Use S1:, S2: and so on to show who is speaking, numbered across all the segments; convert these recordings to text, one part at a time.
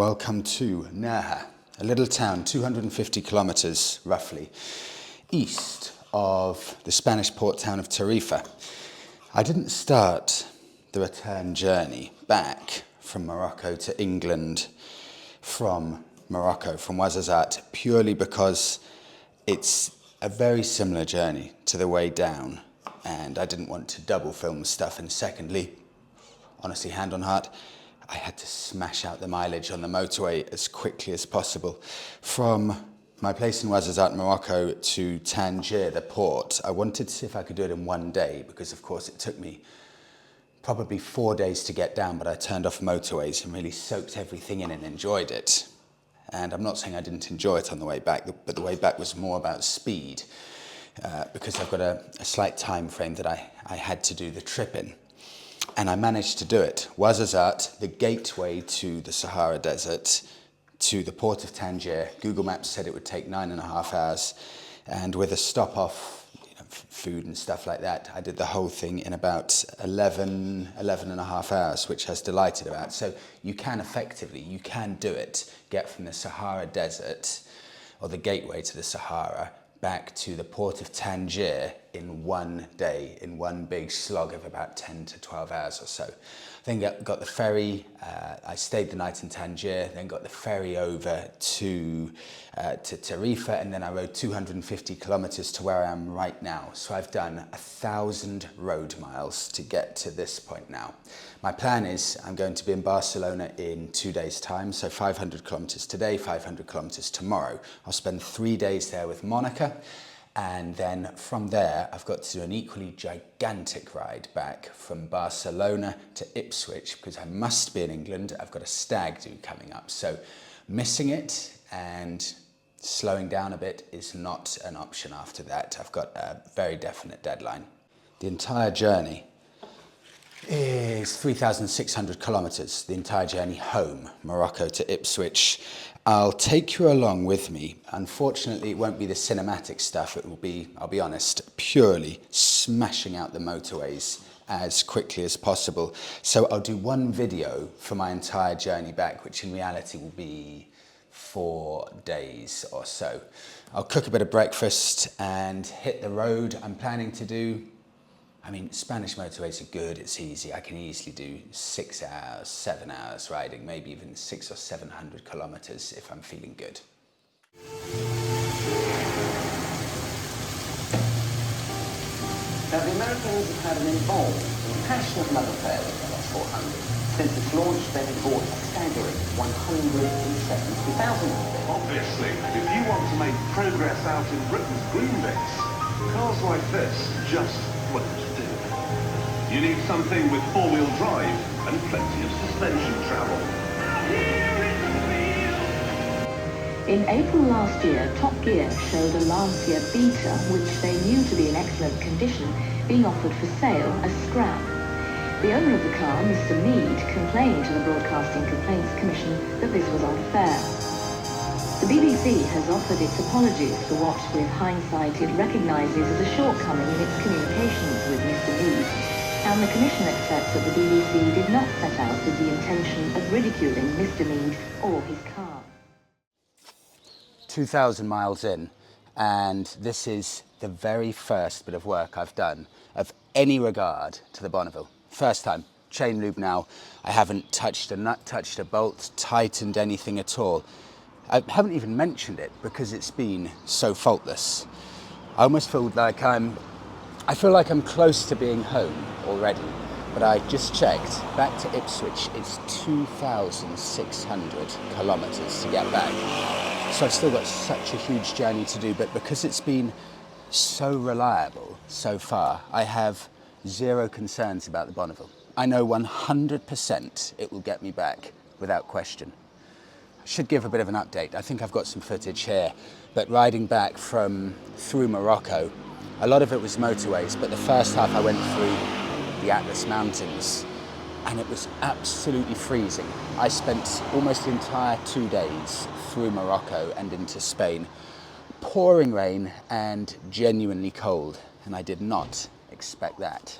S1: welcome to Nerja, a little town 250 kilometers roughly east of the Spanish port town of Tarifa. I didn't start the return journey back from Morocco to England from Morocco, from Ouarzazate, purely because it's a very similar journey to the way down, and I didn't want to double film stuff. And secondly, honestly, hand on heart, I had to smash out the mileage on the motorway as quickly as possible. From my place in Ouarzazate, Morocco, to Tangier, the port, I wanted to see if I could do it in one day, because of course it took me probably 4 days to get down, but I turned off motorways and really soaked everything in and enjoyed it. And I'm not saying I didn't enjoy it on the way back, but the way back was more about speed, because I've got a slight time frame that I had to do the trip in. And I managed to do it. Ouarzazate, the gateway to the Sahara Desert, to the port of Tangier. Google Maps said it would take 9.5 hours. And with a stop off, food and stuff like that, I did the whole thing in about 11.5 hours, which I was delighted about. So you can do it, get from the Sahara Desert, or the gateway to the Sahara, back to the port of Tangier in one day, in one big slog of about 10 to 12 hours or so. Then got the ferry, I stayed the night in Tangier, then got the ferry over to Tarifa, and then I rode 250 kilometers to where I am right now. So I've done 1,000 road miles to get to this point now. My plan is I'm going to be in Barcelona in 2 days' time, so 500 kilometers today, 500 kilometers tomorrow. I'll spend 3 days there with Monika. And then from there, I've got to do an equally gigantic ride back from Barcelona to Ipswich, because I must be in England. I've got a stag do coming up. So missing it and slowing down a bit is not an option after that. I've got a very definite deadline. The entire journey is 3,600 kilometers, the entire journey home, Morocco to Ipswich. I'll take you along with me. Unfortunately, it won't be the cinematic stuff. It will be, I'll be honest, purely smashing out the motorways as quickly as possible. So I'll do one video for my entire journey back, which in reality will be 4 days or so. I'll cook a bit of breakfast and hit the road. I'm planning to do, Spanish motorways are good, it's easy. I can easily do 6 hours, 7 hours riding, maybe even 600 or 700 kilometers if I'm feeling good.
S2: Now, the Americans have had an involved and passionate love affair with the S400. Since its launch, they have bought a staggering 170,000 of them.
S3: Obviously, if you want to make progress out in Britain's green bits, cars like this just won't do. You need something with four-wheel drive and plenty of suspension travel.
S4: In April last year, Top Gear showed a Lancia Beta, which they knew to be in excellent condition, being offered for sale as scrap. The owner of the car, Mr. Mead, complained to the Broadcasting Complaints Commission that this was unfair. The BBC has offered its apologies for what, with hindsight, it recognises as a shortcoming in its communications with Mr. Mead, and the Commission accepts that the BBC did not set out with the intention of ridiculing Mr. Mead or his car.
S1: 2,000 miles in, and this is the very first bit of work I've done of any regard to the Bonneville. First time, chain lube now. I haven't touched a nut, touched a bolt, tightened anything at all. I haven't even mentioned it because it's been so faultless. I almost feel like I'm close to being home already, but I just checked, back to Ipswich, it's 2,600 kilometers to get back. So I've still got such a huge journey to do, but because it's been so reliable so far, I have zero concerns about the Bonneville. I know 100% it will get me back without question. I should give a bit of an update. I think I've got some footage here, but riding back through Morocco, a lot of it was motorways, but the first half I went through the Atlas Mountains, and it was absolutely freezing. I spent almost the entire 2 days through Morocco and into Spain, pouring rain and genuinely cold, and I did not expect that.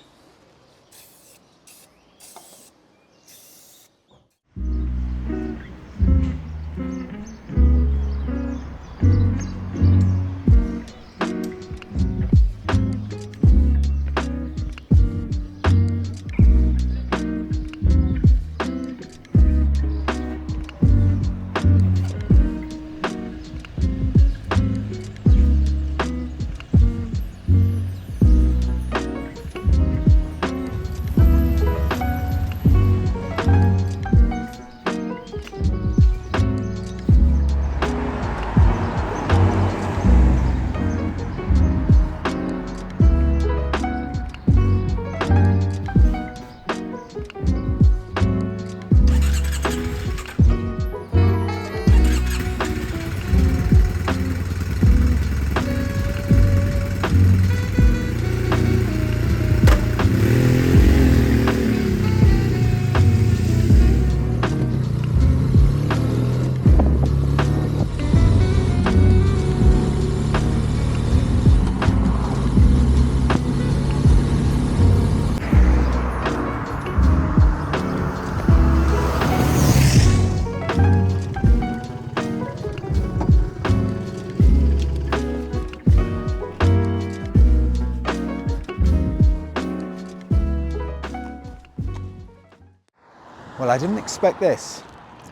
S1: Well, I didn't expect this.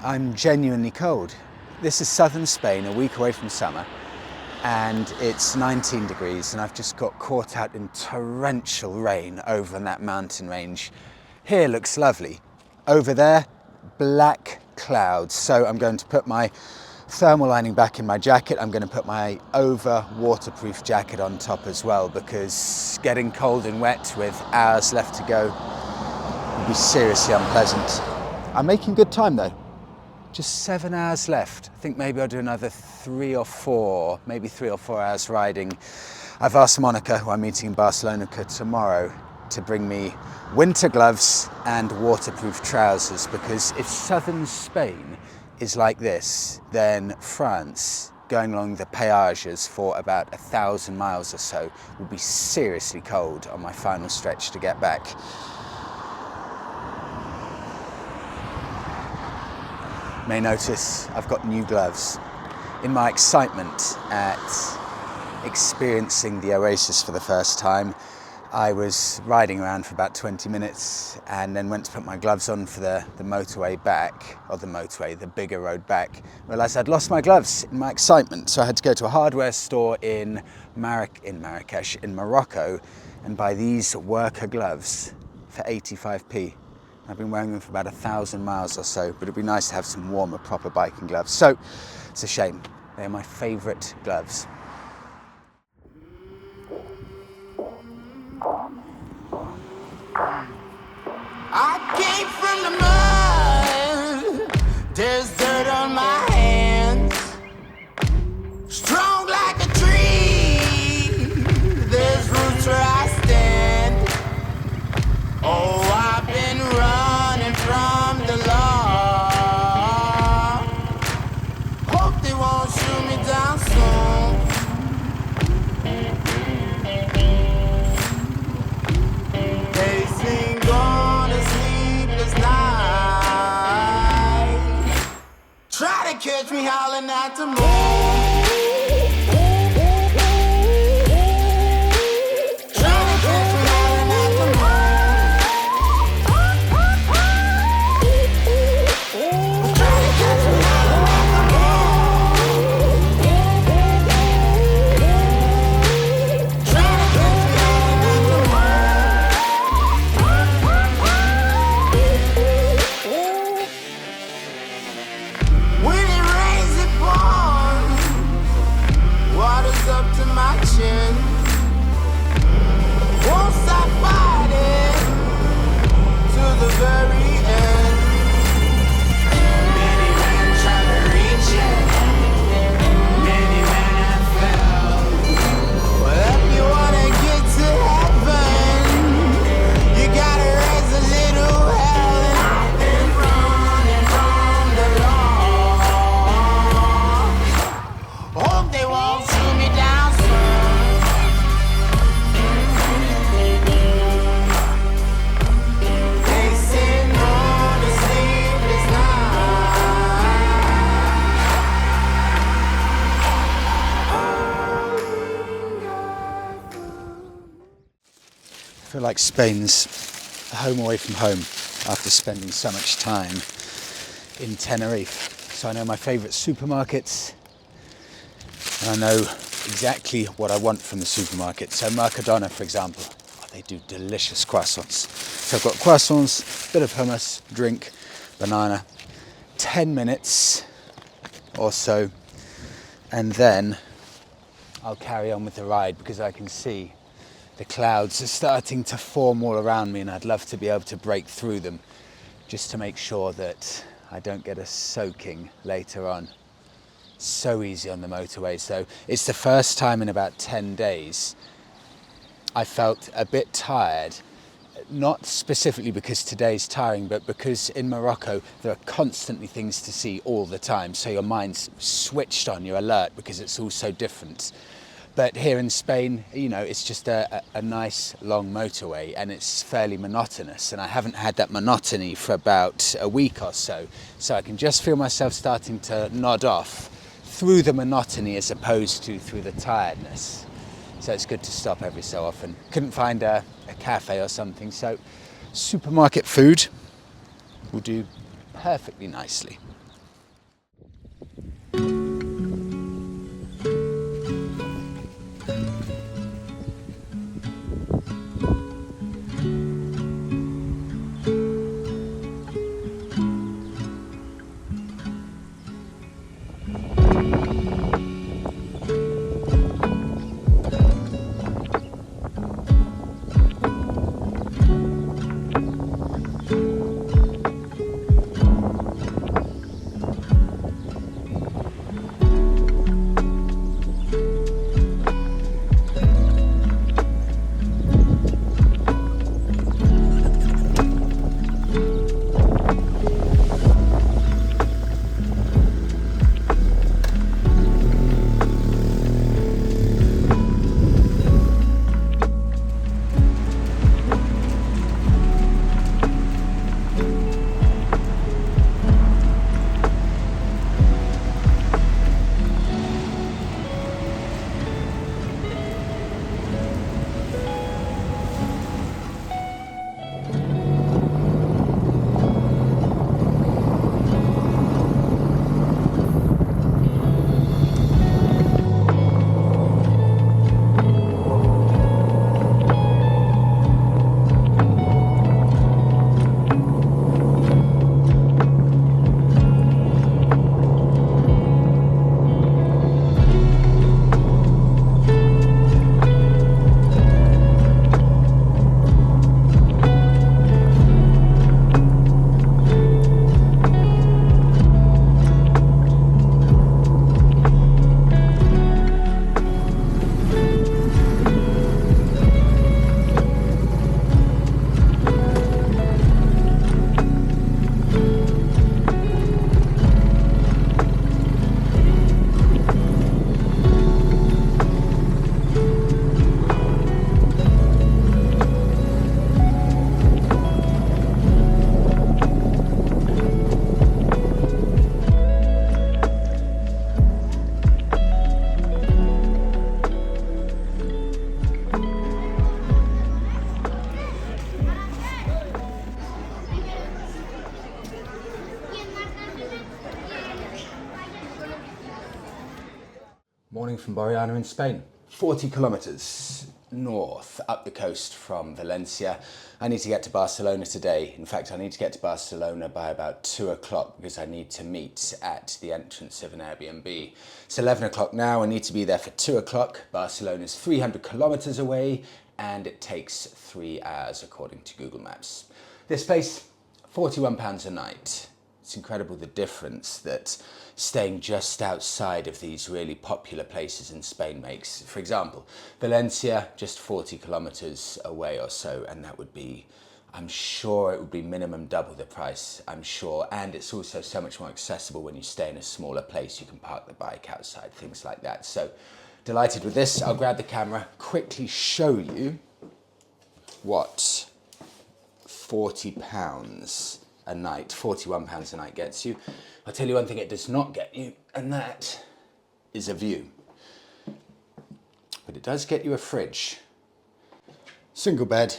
S1: I'm genuinely cold. This is southern Spain, a week away from summer, and it's 19 degrees, and I've just got caught out in torrential rain over in that mountain range. Here looks lovely. Over there, black clouds. So I'm going to put my thermal lining back in my jacket. I'm going to put my over waterproof jacket on top as well, because getting cold and wet with hours left to go would be seriously unpleasant. I'm making good time though. Just 7 hours left. I think maybe I'll do another 3 or 4 hours riding. I've asked Monika, who I'm meeting in Barcelona tomorrow, to bring me winter gloves and waterproof trousers, because if southern Spain is like this, then France, going along the peages for about 1,000 miles or so, will be seriously cold on my final stretch to get back. You may notice I've got new gloves. In my excitement at experiencing the oasis for the first time, I was riding around for about 20 minutes and then went to put my gloves on for the motorway back, or the bigger road back. Realised I'd lost my gloves in my excitement, so I had to go to a hardware store in Morocco, and buy these worker gloves for 85p. I've been wearing them for about 1,000 miles or so, but it'd be nice to have some warmer, proper biking gloves. So it's a shame. They're my favourite gloves.
S5: I came from the mud, there's dirt on my hands. Strong like a tree, there's roots where I stand. Oh, I've been running from the law. Hope they won't shoot me down soon. They sing on a sleepless night. Try to catch me howling at the moon.
S1: I feel like Spain's a home away from home after spending so much time in Tenerife. So I know my favourite supermarkets, and I know exactly what I want from the supermarket. So Mercadona, for example, they do delicious croissants. So I've got croissants, bit of hummus, drink, banana, 10 minutes or so, and then I'll carry on with the ride, because I can see the clouds are starting to form all around me, and I'd love to be able to break through them just to make sure that I don't get a soaking later on. So easy on the motorway. So it's the first time in about 10 days I felt a bit tired, not specifically because today's tiring, but because in Morocco there are constantly things to see all the time. So your mind's switched on, you're alert, because it's all so different. But here in Spain, you know, it's just a nice long motorway, and it's fairly monotonous, and I haven't had that monotony for about a week or so. So I can just feel myself starting to nod off through the monotony as opposed to through the tiredness. So it's good to stop every so often. Couldn't find a cafe or something, so supermarket food will do perfectly nicely. Morning from Borriana in Spain. 40 kilometers north up the coast from Valencia. I need to get to Barcelona today. In fact, I need to get to Barcelona by about 2 o'clock because I need to meet at the entrance of an Airbnb. It's 11 o'clock now. I need to be there for 2 o'clock. Barcelona's 300 kilometers away and it takes 3 hours according to Google Maps. This place, £41 a night. It's incredible the difference that staying just outside of these really popular places in Spain makes. For example, Valencia, just 40 kilometers away or so, and that would be, I'm sure it would be minimum double the price, I'm sure. And it's also so much more accessible when you stay in a smaller place. You can park the bike outside, things like that. So delighted with this. I'll grab the camera, quickly show you what £40 a night, £41 a night gets you. I'll tell you one thing it does not get you, and that is a view. But it does get you a fridge. Single bed,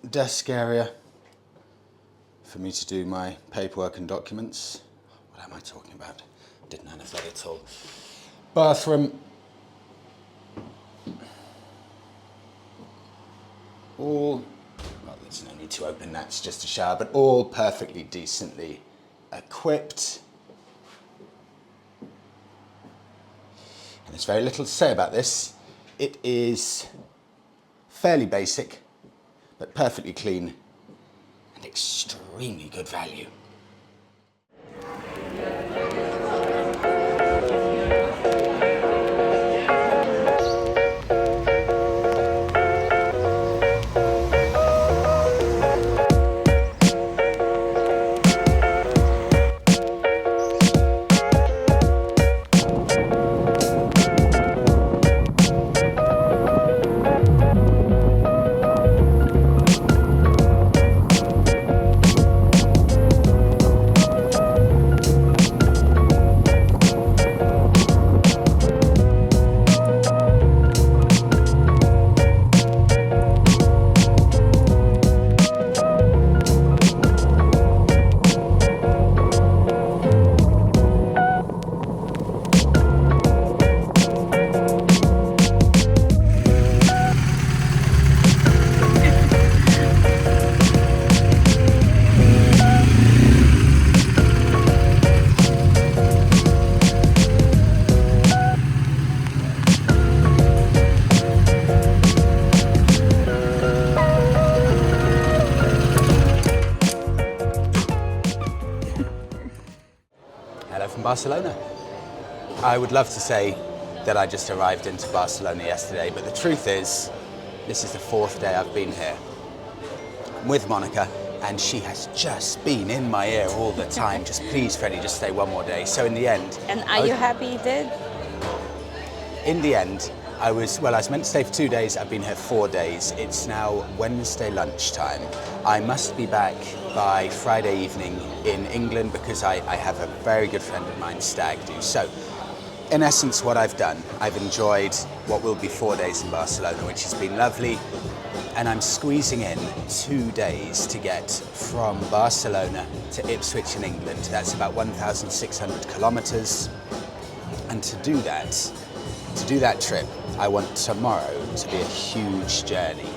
S1: desk area for me to do my paperwork and documents. What am I talking about? Did none of that at all. Bathroom. All, well, there's no need to open that, it's just a shower, but all perfectly decently equipped. And there's very little to say about this. It is fairly basic, but perfectly clean and extremely good value. Barcelona. I would love to say that I just arrived into Barcelona yesterday, but the truth is, this is the 4th day I've been here. I'm with Monika, and she has just been in my ear all the time. Just please, Freddie, just stay one more day. So in the end...
S6: And are you happy you did?
S1: In the end, I was meant to stay for 2 days. I've been here 4 days. It's now Wednesday lunchtime. I must be back by Friday evening in England because I have a very good friend of mine stag do. So, in essence, what I've done, I've enjoyed what will be 4 days in Barcelona, which has been lovely. And I'm squeezing in 2 days to get from Barcelona to Ipswich in England. That's about 1,600 kilometers. And to do that trip, I want tomorrow to be a huge journey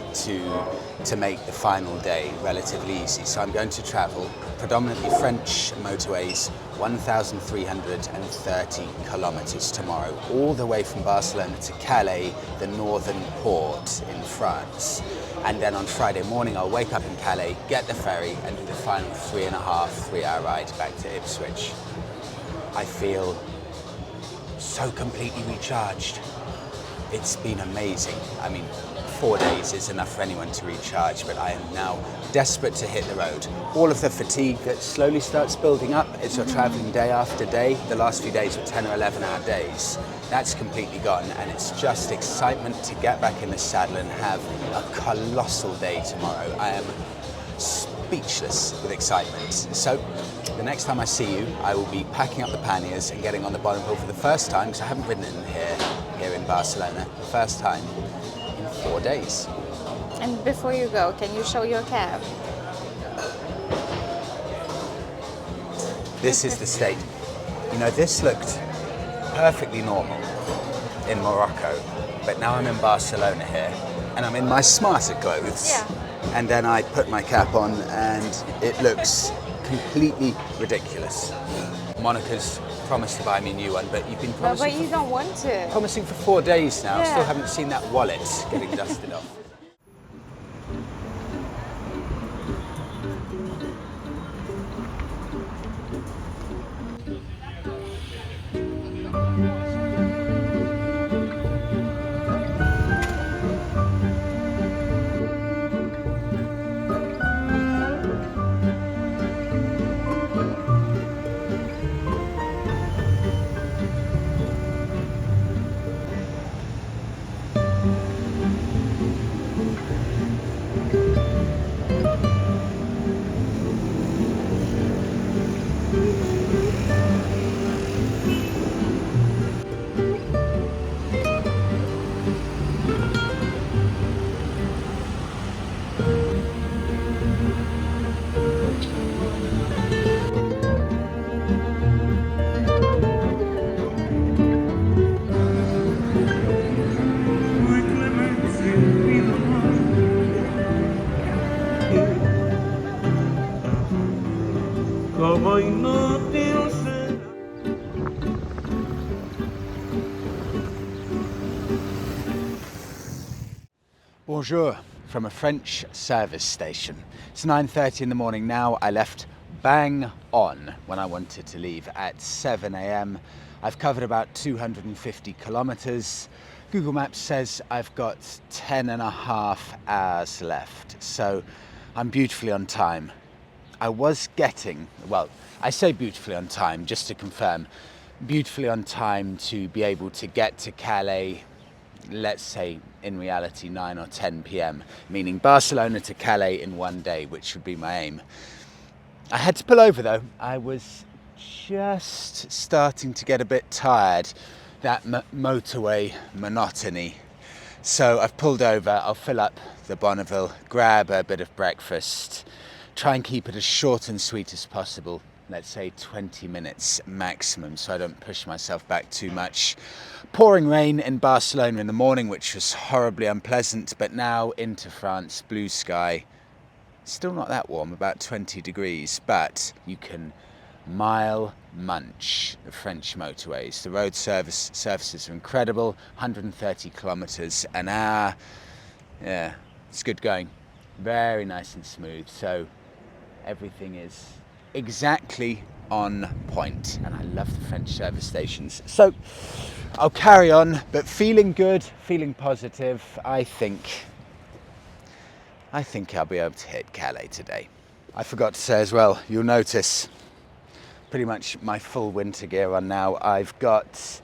S1: to make the final day relatively easy. So I'm going to travel predominantly French motorways, 1,330 kilometers tomorrow, all the way from Barcelona to Calais, the northern port in France. And then on Friday morning, I'll wake up in Calais, get the ferry, and do the final 3.5-3-hour ride back to Ipswich. I feel so completely recharged. It's been amazing. I mean, 4 days is enough for anyone to recharge, but I am now desperate to hit the road. All of the fatigue that slowly starts building up as you're traveling day after day, the last few days were 10 or 11-hour days, that's completely gone, and it's just excitement to get back in the saddle and have a colossal day tomorrow. I am speechless with excitement. So the next time I see you, I will be packing up the panniers and getting on the Bonneville for the first time, because I haven't ridden in here in Barcelona, the first time in 4 days.
S6: And before you go, can you show your cab?
S1: This is the state. You know, this looked perfectly normal in Morocco, but now I'm in Barcelona here, and I'm in my smarter clothes.
S6: Yeah.
S1: And then I put my cap on, and it looks completely ridiculous. Monika's promised to buy me a new one, but you've been promising.
S6: But you don't want to.
S1: Promising for 4 days now.
S6: Yeah.
S1: Still haven't seen that wallet getting dusted off. Bonjour from a French service station. It's 9:30 in the morning now. I left bang on when I wanted to leave at 7 a.m. I've covered about 250 kilometers. Google Maps says I've got 10.5 hours left, so I'm beautifully on time. I was getting, well, I say beautifully on time, just to confirm, beautifully on time to be able to get to Calais, let's say in reality 9 or 10 p.m, meaning Barcelona to Calais in 1 day, which would be my aim. I had to pull over though. I was just starting to get a bit tired, that motorway monotony. So I've pulled over. I'll fill up the Bonneville, grab a bit of breakfast, try and keep it as short and sweet as possible. Let's say 20 minutes maximum, so I don't push myself back too much. Pouring rain in Barcelona in the morning, which was horribly unpleasant, but now into France, blue sky. Still not that warm, about 20 degrees, but you can mile munch the French motorways. The road surfaces are incredible, 130 kilometers an hour. Yeah, it's good going. Very nice and smooth, so everything is exactly on point, and I love the French service stations. So I'll carry on, but feeling good, feeling positive. I think I'll be able to hit Calais today. I forgot to say as well, you'll notice pretty much my full winter gear on now. I've got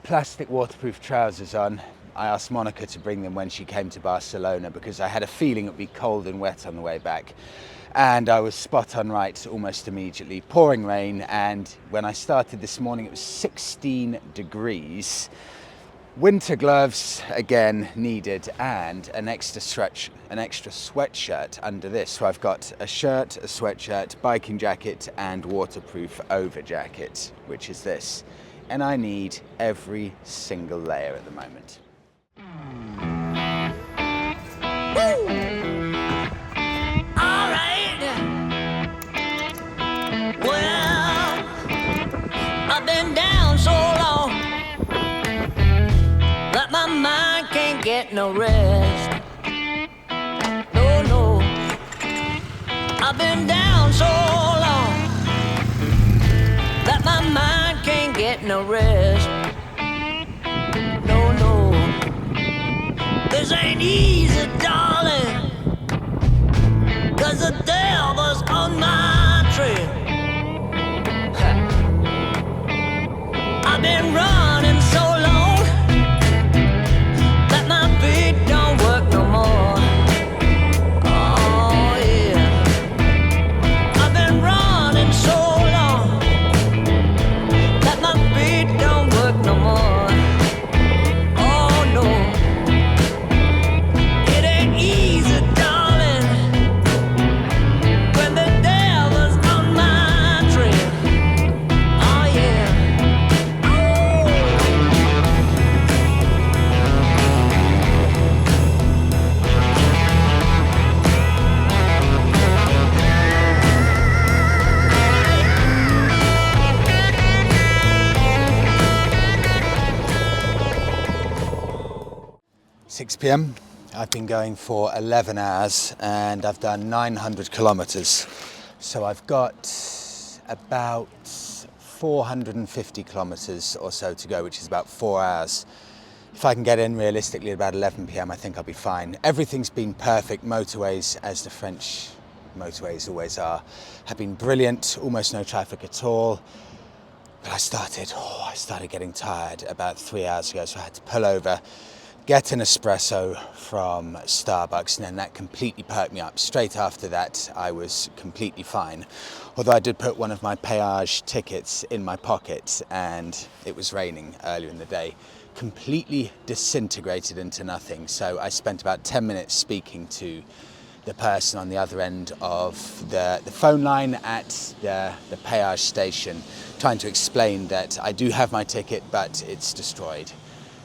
S1: plastic waterproof trousers on. I asked Monika to bring them when she came to Barcelona because I had a feeling it would be cold and wet on the way back. And I was spot on right almost immediately. Pouring rain, and when I started this morning it was 16 degrees. Winter gloves again needed, and an extra sweatshirt under this. So I've got a shirt, a sweatshirt, biking jacket and waterproof over jacket, which is this. And I need every single layer at the moment.
S5: I've been down so long that my mind can't get no rest. No, no. I've been down so long that my mind can't get no rest. No, no. This ain't easy, darling, 'cause the devil's on my trail. I've been running so long that my feet don't work no more. Oh yeah. I've been running so long that my feet don't work no more. Oh no. It ain't easy, darling, when the devil's on my trail. Oh yeah.
S1: 6 p.m. I've been going for 11 hours and I've done 900 kilometers. So I've got about 450 kilometers or so to go, which is about 4 hours. If I can get in realistically at about 11 p.m, I think I'll be fine. Everything's been perfect. Motorways, as the French motorways always are, have been brilliant, almost no traffic at all. But I started getting tired about 3 hours ago, so I had to pull over, get an espresso from Starbucks, and then that completely perked me up. Straight after that, I was completely fine. Although I did put one of my péage tickets in my pocket, and it was raining earlier in the day. Completely disintegrated into nothing. So I spent about 10 minutes speaking to the person on the other end of the phone line at the péage station, trying to explain that I do have my ticket, but it's destroyed.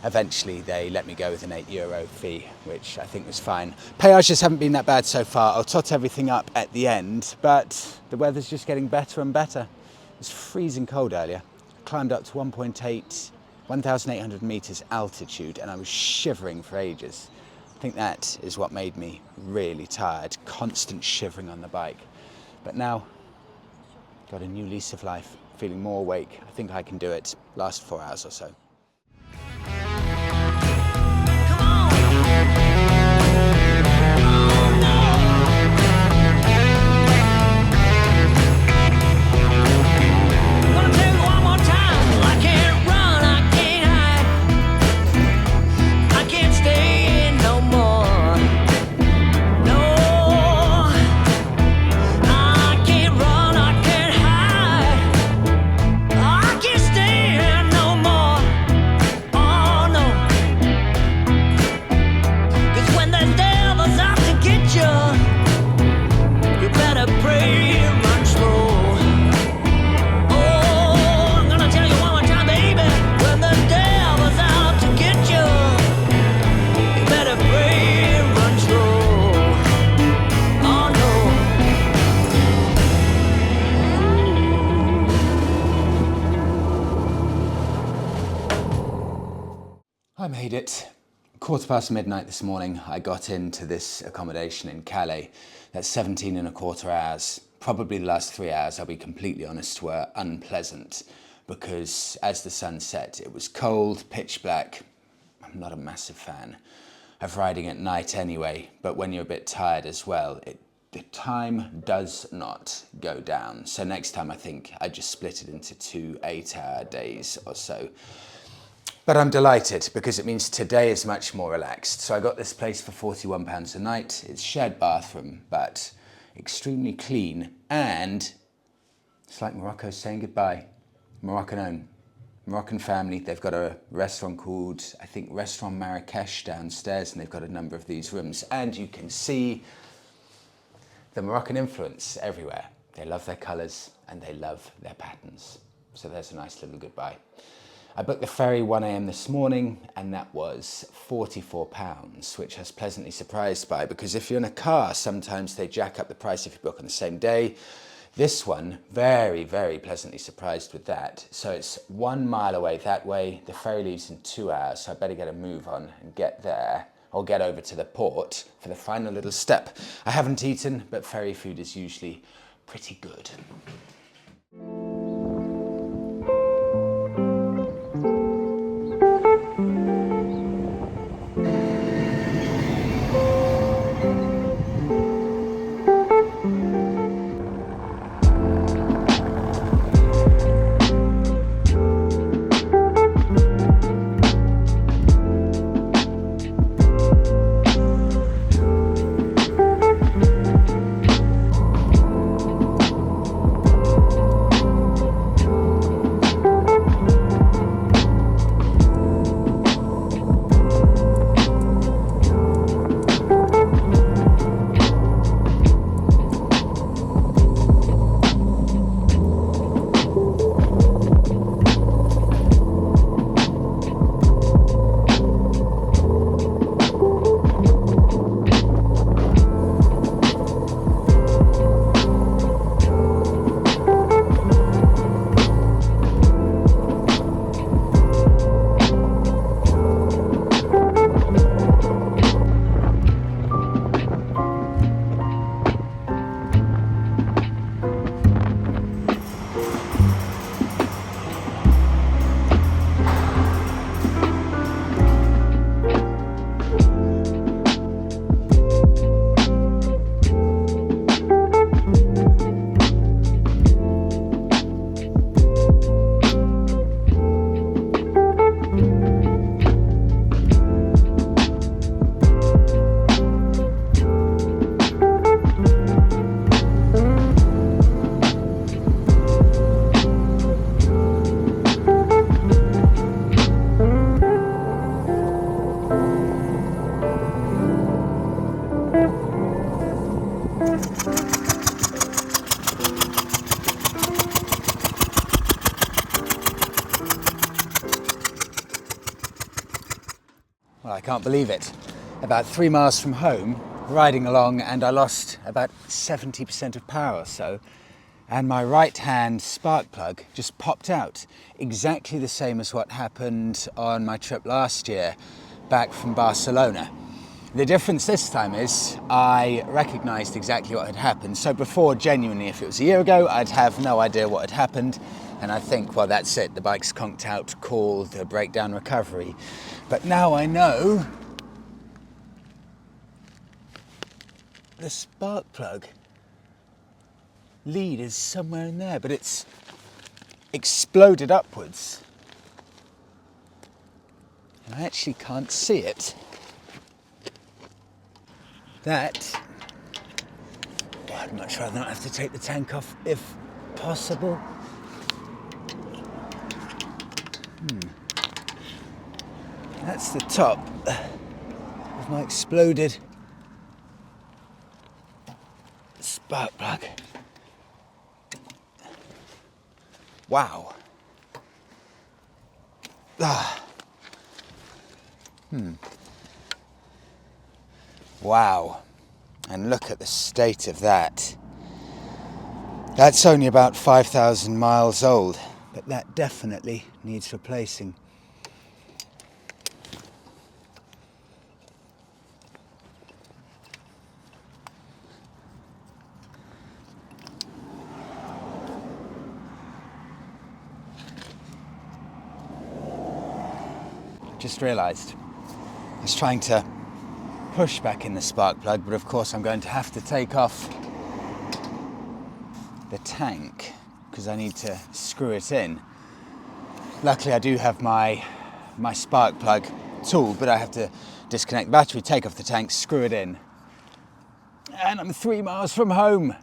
S1: Eventually they let me go with an €8 fee, which I think was fine. Péages haven't been that bad so far. I'll tot everything up at the end, but the weather's just getting better and better. It was freezing cold earlier. I climbed up to 1,800 meters altitude, and I was shivering for ages. I think that is what made me really tired, constant shivering on the bike. But now, got a new lease of life, feeling more awake. I think I can do it. Last 4 hours or so. I made it. midnight this morning, I got into this accommodation in Calais. That's 17 and a quarter hours. probably the last 3 hours, I'll be completely honest, were unpleasant because as the sun set, it was cold, pitch black. I'm not a massive fan of riding at night anyway, but when you're a bit tired as well, the time does not go down. So next time I think I just split it into 2 8-hour days or so. But I'm delighted because it means today is much more relaxed. So I got this place for £41 a night. It's shared bathroom, but extremely clean. And it's like Morocco saying goodbye. Moroccan owned. Moroccan family. They've got a restaurant called, I think, Restaurant Marrakesh downstairs, and they've got a number of these rooms. And you can see the Moroccan influence everywhere. They love their colours and they love their patterns. So there's a nice little goodbye. I booked the ferry 1 a.m. this morning and that was £44, which I was pleasantly surprised by because if you're in a car, sometimes they jack up the price if you book on the same day. This one, very, very pleasantly surprised with that. So it's 1 mile away that way. The ferry leaves in 2 hours, so I better get a move on and get there or get over to the port for the final little step. I haven't eaten, but ferry food is usually pretty good. Well, I can't believe it. About 3 miles from home, riding along, and I lost about 70% of power or so, and my right-hand spark plug just popped out. Exactly the same as what happened on my trip last year back from Barcelona. The difference this time is I recognised exactly what had happened. So before, genuinely, if it was a year ago, I'd have no idea what had happened. And I think, well, that's it. The bike's conked out, call the breakdown recovery. But now I know the spark plug lead is somewhere in there, but it's exploded upwards. And I actually can't see it. That, well, I'd much rather not have to take the tank off if possible. That's the top of my exploded spark plug. Wow. Wow. And look at the state of that. That's only about 5,000 miles old, but that definitely needs replacing. just realised I was trying to push back in the spark plug, but of course I'm going to have to take off the tank because I need to screw it in. Luckily I do have my spark plug tool, but I have to disconnect the battery, take off the tank, screw it in. And I'm 3 miles from home.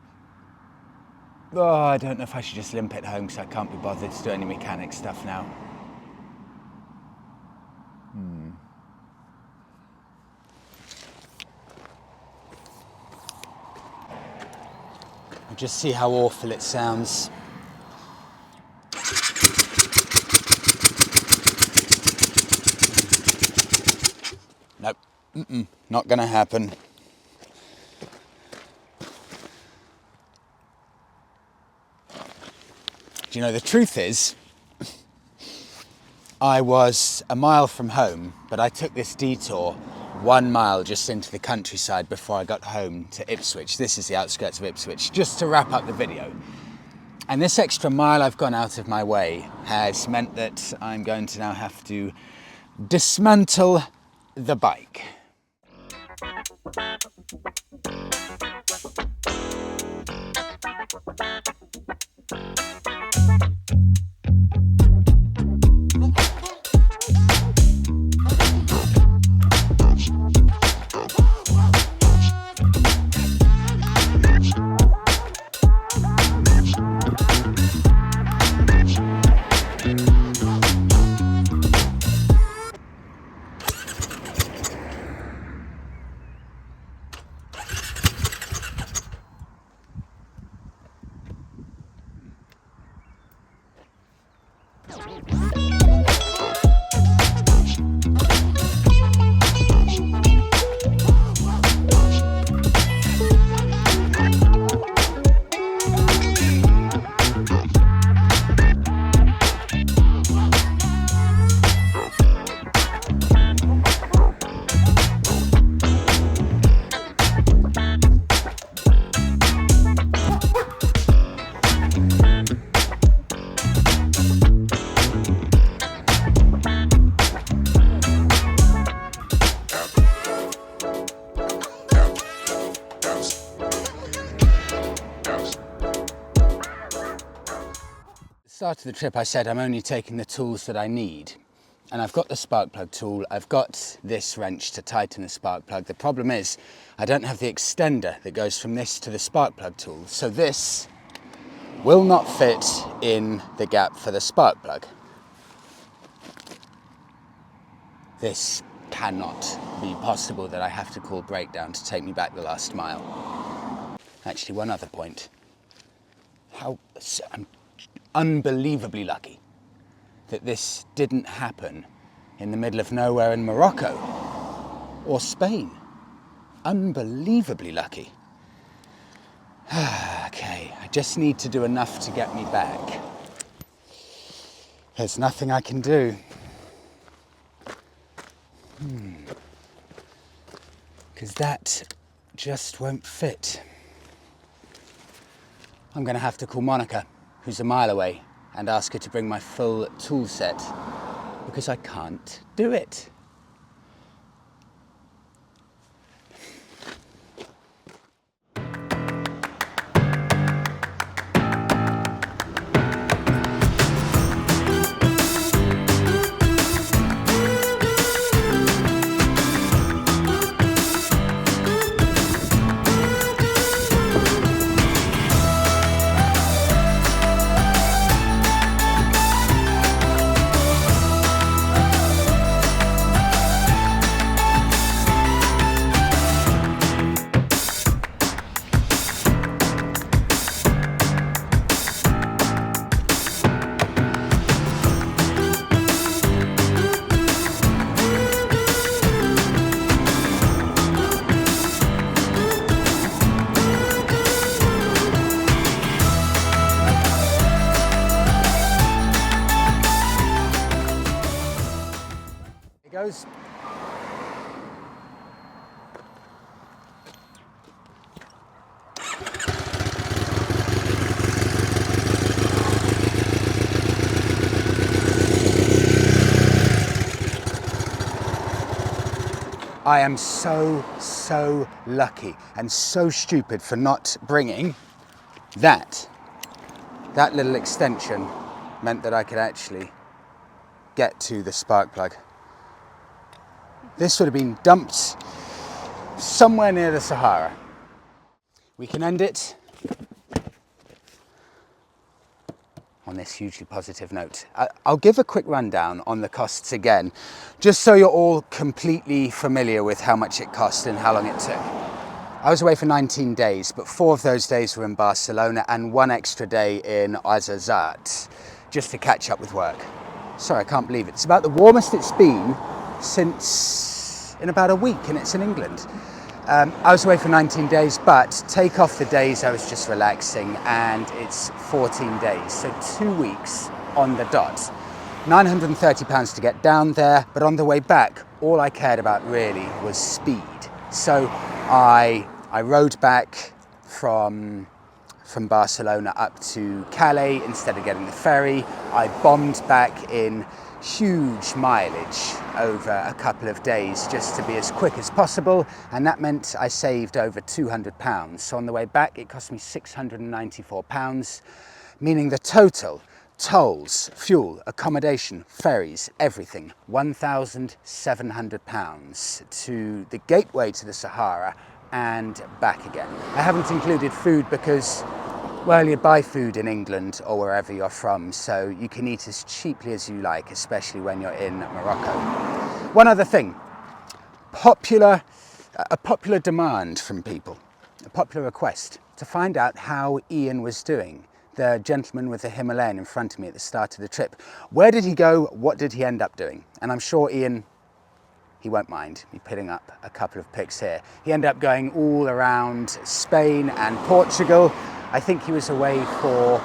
S1: Oh, I don't know if I should just limp it home because I can't be bothered to do any mechanic stuff now. I'll just see how awful it sounds. Nope, not gonna happen. Do you know, the truth is, I was a mile from home, but I took this detour 1 mile just into the countryside before I got home to Ipswich. This is the outskirts of Ipswich, just to wrap up the video. And this extra mile I've gone out of my way has meant that I'm going to now have to dismantle the bike. Start of the trip I said I'm only taking the tools that I need, and I've got the spark plug tool, I've got this wrench to tighten the spark plug. The problem is I don't have the extender that goes from this to the spark plug tool, so this will not fit in the gap for the spark plug. This cannot be possible that I have to call breakdown to take me back the last mile. Actually, one other point. I'm unbelievably lucky that this didn't happen in the middle of nowhere in Morocco or Spain. Unbelievably lucky. Okay, I just need to do enough to get me back. There's nothing I can do. Because that just won't fit. I'm going to have to call Monika, who's a mile away, and ask her to bring my full tool set, because I can't do it. Goes. I am so lucky and so stupid for not bringing that. That little extension meant that I could actually get to the spark plug. This would have been dumped somewhere near the Sahara. We can end it on this hugely positive note. I'll give a quick rundown on the costs again, just so you're all completely familiar with how much it cost and how long it took. I was away for 19 days, but 4 of those days were in Barcelona and 1 extra day in Ouarzazate, just to catch up with work. Sorry, I can't believe it. It's about the warmest it's been since in about a week, and it's in England. I was away for 19 days, but take off the days I was just relaxing, and it's 14 days, so 2 weeks on the dot. £930 to get down there, but on the way back, all I cared about really was speed. So I rode back from Barcelona up to Calais instead of getting the ferry. I bombed back in huge mileage over a couple of days just to be as quick as possible, and that meant I saved over £200. So on the way back it cost me £694, meaning the total, tolls, fuel, accommodation, ferries, everything, £1,700 to the gateway to the Sahara and back again. I haven't included food because, well, you buy food in England or wherever you're from, so you can eat as cheaply as you like, especially when you're in Morocco. One other thing, a popular demand from people, a popular request, to find out how Ian was doing, the gentleman with the Himalayan in front of me at the start of the trip. Where did he go? What did he end up doing? And I'm sure Ian, he won't mind me putting up a couple of pics here. He ended up going all around Spain and Portugal. I think he was away for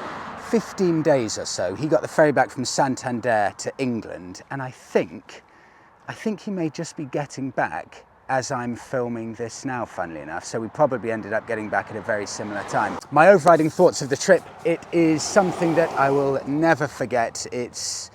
S1: 15 days or so. He got the ferry back from Santander to England, and I think he may just be getting back as I'm filming this now, funnily enough, so we probably ended up getting back at a very similar time. My overriding thoughts of the trip, it is something that I will never forget. It's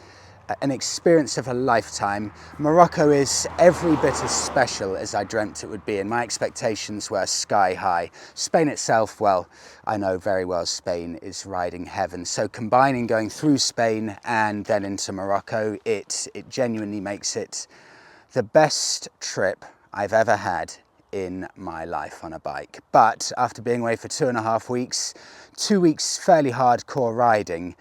S1: an experience of a lifetime. Morocco is every bit as special as I dreamt it would be, and my expectations were sky high. Spain itself, well, I know very well Spain is riding heaven, so combining going through Spain and then into Morocco, it genuinely makes it the best trip I've ever had in my life on a bike. But after being away for 2.5 weeks, 2 weeks fairly hardcore riding,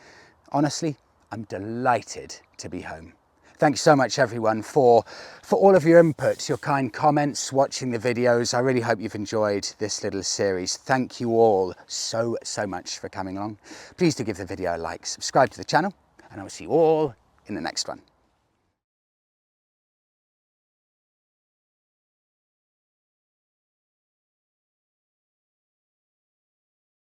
S1: honestly, I'm delighted to be home. Thank you so much everyone for all of your input, your kind comments, watching the videos. I really hope you've enjoyed this little series. Thank you all so much for coming along. Please do give the video a like, subscribe to the channel, and I will see you all in the next one.